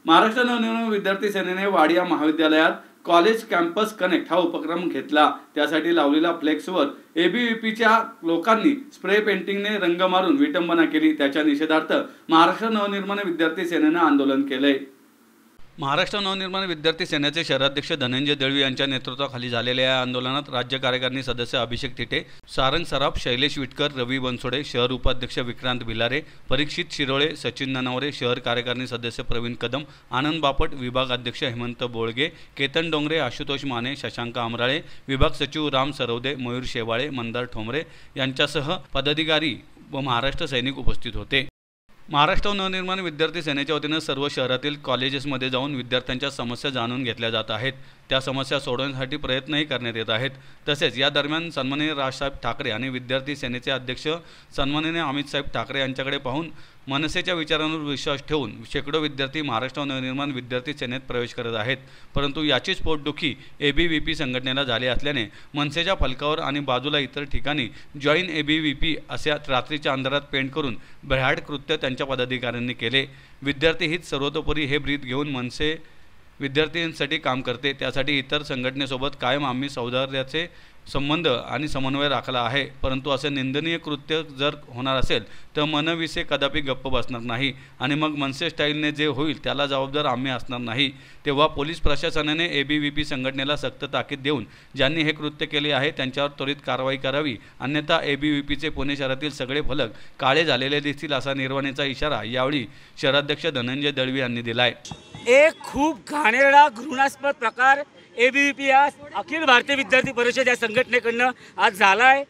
महाराष्ट्र नवनिर्माण विद्यार्थी सेनेने वाडिया महाविद्यालयात college campus connect हा उपक्रम घेतला। त्यासाठी लावलेल्या फ्लेक्सवर एबीव्हीपीच्या लोकांनी स्प्रे पेंटिंगने रंग मारून विटंबना केली। त्याच्या निषेधार्थ महाराष्ट्र नवनिर्माण विद्यार्थी सेनेने आंदोलन केले। महाराष्ट्र नवनिर्माण विद्यार्थी सेनेचे शहराध्यक्ष धनंजय दळवी यांच्या नेतृत्वाखाली झालेल्या या आंदोलनात राज्य कार्यकारिणी सदस्य अभिषेक थिटे, सारंग सराफ, शैलेश विटकर, रवी बनसोडे, शहर उपाध्यक्ष विक्रांत भिलारे, परीक्षित शिरोळे, सचिन ननावरे, शहर कार्यकारिणी सदस्य प्रवीण कदम, आनंद बापट, विभाग अध्यक्ष हेमंत बोळगे, केतन डोंगरे, आशुतोष माने, शशांक आमराळे, विभाग सचिव राम सरवदे, मयूर शेवाळे, मंदार ठोंबरे यांच्यासह पदाधिकारी व महाराष्ट्र सैनिक उपस्थित होते। महाराष्ट्र नवनिर्माण विद्यार्थी सेनेच्या वतीने सर्व शहरातील कॉलेजेसमध्ये जाऊन विद्यार्थ्यांच्या समस्या जाणून घेतल्या जात आहेत। त्या समस्या सोडवण्यासाठी प्रयत्नही करण्यात येत आहेत। तसेच या दरम्यान सन्माननीय राजसाहेब ठाकरे आणि विद्यार्थी सेनेचे अध्यक्ष सन्माननीय अमित साहेब ठाकरे यांच्याकडे पाहून मनसेच्या विचारांवर विश्वास ठेवून शेकडो विद्यार्थी महाराष्ट्र नवनिर्माण विद्यार्थी सेनेत प्रवेश करत आहेत। परंतु याचीच पोटदुखी एबीव्हीपी संघटनेला झाली असल्याने मनसेच्या फलकावर आणि बाजूला इतर ठिकाणी जॉईन एबीव्हीपी अशा रात्रीच्या अंधारात पेंट करून भ्याड कृत्य त्यांच्या पदाधिकाऱ्यांनी केले। विद्यार्थी हित सर्वतोपरी हे ब्रीद घेऊन मनसे विद्यार्थ्यांसाठी काम करते। त्यासाठी इतर संघटनेसोबत कायम आम्ही सौहार्दाचे संबंध आणि समन्वय राखला आहे। परंतु असे निंदनीय कृत्य जर होणार असेल तर मनविसे कदापि गप्प बसणार नाही आणि मग मनसे स्टाईलने जे होईल त्याला जबाबदार आम्ही असणार नाही। तेव्हा पोलीस प्रशासनाने एबीव्हीपी संघटनेला सक्त ताकीद देऊन ज्यांनी हे कृत्य केले आहे त्यांच्यावर त्वरित कारवाई करावी, अन्यथा एबीव्हीपीचे पुणे शहरातील सगळे फलक काळे झालेले दिसतील असा निर्वाणीचा इशारा यावेळी शहराध्यक्ष धनंजय दळवी यांनी दिलाय। एक खूप घाणेरडा घृणास्पद प्रकार एबीव्हीपी आज अखिल भारतीय विद्यार्थी परिषद या संघटनेकडनं आज झाला आहे।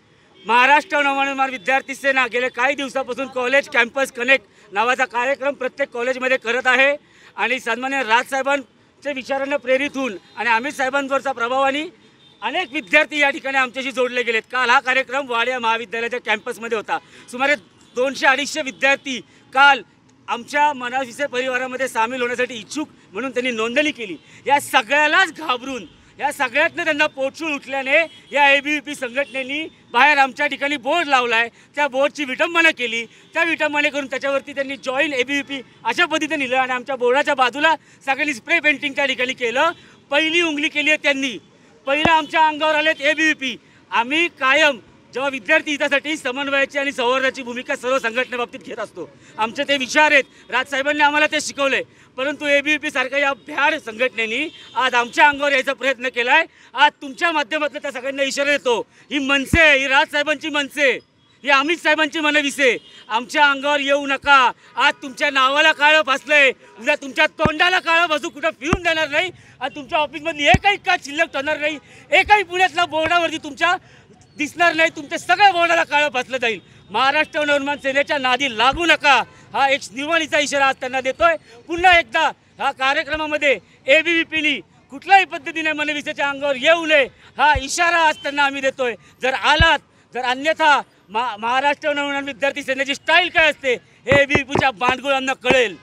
महाराष्ट्र नवनिर्माण विद्यार्थी सेना गेले काही दिवसापासून कॉलेज कॅम्पस कनेक्ट नावाचा कार्यक्रम प्रत्येक कॉलेजमध्ये करत आहे आणि सन्माननीय राजसाहेबांच्या विचारांना प्रेरित होऊन आणि अमित साहेबांवरचा प्रभावाने अनेक विद्यार्थी या ठिकाणी आमच्याशी जोडले गेलेत। काल हा कार्यक्रम वाडिया महाविद्यालयाच्या कॅम्पसमध्ये होता। सुमारे 200-250 विद्यार्थी काल आमच्या मनविसे परिवारामध्ये सामील होण्यासाठी इच्छुक म्हणून त्यांनी नोंदणी केली। या सगळ्यालाच घाबरून या सगळ्यातनं त्यांना पोचून उठल्याने या एबीव्हीपी संघटनेनी बाहेर आमच्या ठिकाणी बोर्ड लावला आहे। त्या बोर्डची विटंबना केली। त्या विटंबना करून त्याच्यावरती त्यांनी जॉईन एबीव्हीपी अशा पद्धतीने लिहिलं आणि आमच्या बोर्डाच्या बाजूला सगळ्यांनी स्प्रे पेंटिंग त्या ठिकाणी केलं। पहिली उंगली केली आहे त्यांनी, पहिलं आमच्या अंगावर आलेत एबीव्हीपी। आम्ही कायम जेव्हा विद्यार्थी हितासाठी समन्वयाची आणि संवर्धनाची भूमिका सर्व संघटनेबाबतीत घेत असतो। आमचे ते विचार आहेत, राजसाहेबांनी आम्हाला ते शिकवले। परंतु एबीव्हीपी सारख्या या भ्याड संघटनेने आज आमच्या अंगावर यायचा प्रयत्न केला आहे। आज तुमच्या माध्यमातून त्या सगळ्यांना इशारा देतो, ही मनसे, ही राजसाहेबांची मनसे, ही अमित साहेबांची मनविसे आमच्या अंगावर येऊ नका। आज तुमच्या नावाला काळं फासलंय, उद्या तुमच्या तोंडाला काळं फासू कुठं फिरून देणार नाही। आज तुमच्या ऑफिसमधली एकही का शिल्लक ठरणार नाही, एकही पुण्यातल्या बोर्डावरती तुमच्या दिसणार नाही, तुमच्या सगळ्या बोर्डाला काळं फासलं जाईल। महाराष्ट्र नवनिर्माण सेनेच्या नादी लागू नका हा एक निर्वाणीचा इशारा आज त्यांना देतोय। पुन्हा एकदा हा कार्यक्रमामध्ये एबीव्हीपीनी कुठल्याही पद्धतीने मनविसेच्या अंगावर येऊ नये हा इशारा आज त्यांना आम्ही देतोय। जर आलात, जर अन्यथा महाराष्ट्र नवनिर्माण विद्यार्थी सेनेची स्टाईल काय असते हे एबीव्हीपीच्या बांडगुळांना कळेल।